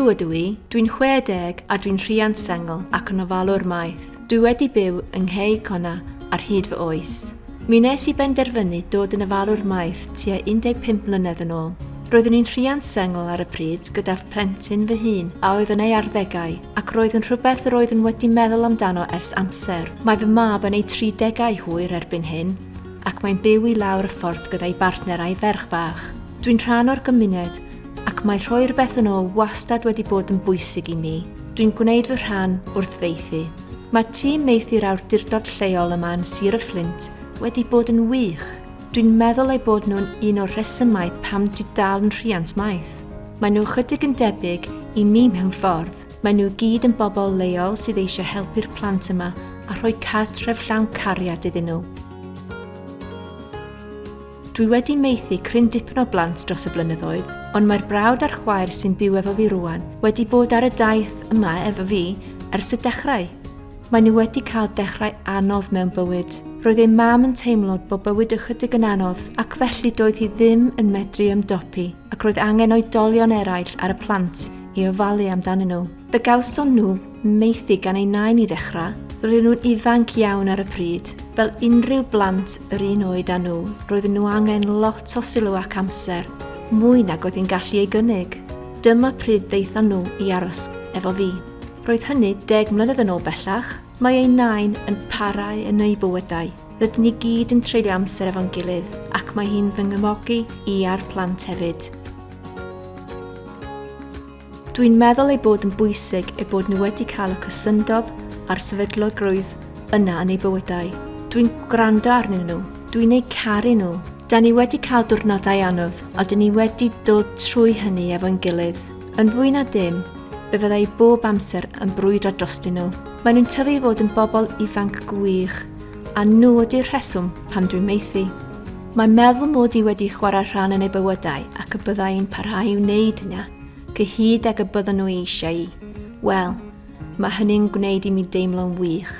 Maethu ydw i, dwi'n 60 a dwi'n rhiant sengl ac yn ofalwr maeth. Dwi wedi byw yng Ngheu Conna ar hyd fy oes. Mi nes i benderfynu dod yn ofalwr maeth tua 15 mlynedd yn ôl. Roeddwn i'n rhiant sengl ar y pryd gyda'r plentyn fy hun a oedd yn ei arddegau ac roedd yn rhywbeth yr oedd yn wedi meddwl amdano ers amser. Mae fy mab yn ei 30au hwyr erbyn hyn ac mae'n byw i lawr y ffordd gyda'i bartner a'i ferch fach. Dwi'n rhan o'r gymuned ac mae rhoi'r beth yn ôl wastad wedi bod yn bwysig i mi. Dwi'n gwneud fy rhan wrth feithi. Mae tîm Maethu'r Awdurdod Lleol yma yn Sir y Fflint wedi bod yn wych. Dwi'n meddwl eu bod nhw'n un o'r rhesymau pam dwi dal yn rhiant maeth. Mae nhw chydig yn debyg i mi mewn ffordd. Mae nhw gyd yn bobl leol sydd eisiau helpu'r plant yma a rhoi cartref llawn cariad iddyn nhw. Dwi wedi maethu cryn dipyn o blant dros y blynyddoedd, ond mae'r brawd a'r chwaer sy'n byw efo fi rwan wedi bod ar y daith yma efo fi ers y dechrau. Mae nhw wedi cael dechrau anodd mewn bywyd. Roedd ei mam yn teimlo bod bywyd ychydig yn anodd ac felly doedd hi ddim yn medru ymdopi ac roedd angen oedolion eraill ar y plant i ofalu amdanyn nhw. Fe gawson nhw maethu gan ei nain i ddechrau. Roedden nhw'n ifanc iawn ar y pryd. Fel unrhyw blant yr un oed â nhw, roedden nhw angen lot o sylw ac amser, mwy nag oedd hi'n gallu ei gynnig. Dyma pryd ddeithon nhw i aros efo fi. Roedd hynny 10 mlynedd yn ôl bellach. Mae ei nain yn parau yn ei bywydau. Rydyn ni gyd yn treulio amser efo'n gilydd ac mae hi'n fy nghymogi i a'r plant hefyd. Dwi'n meddwl ei bod yn bwysig eu bod nhw wedi cael y cysyndod a'r sefydlogrwydd yna yn ei bywydau. Dwi'n gwrando arnyn nhw. Dwi'n eu caru nhw. Da ni wedi cael diwrnodau anodd a dyn ni wedi dod trwy hynny efo'n gilydd. Yn fwy na dim, fe fyddai bob amser yn brwydro drostyn nhw. Maen nhw'n tyfu i fod yn bobl ifanc gwych, a nhw ydy'r rheswm pam dwi'n maethu. Mae'n meddwl mod i wedi chwarae rhan yn ei bywydau ac y byddai'n parhau i wneud hynna, cyhyd ag y bydden nhw eisiau i. Wel, mae hynny'n gwneud i mi deimlo'n wych.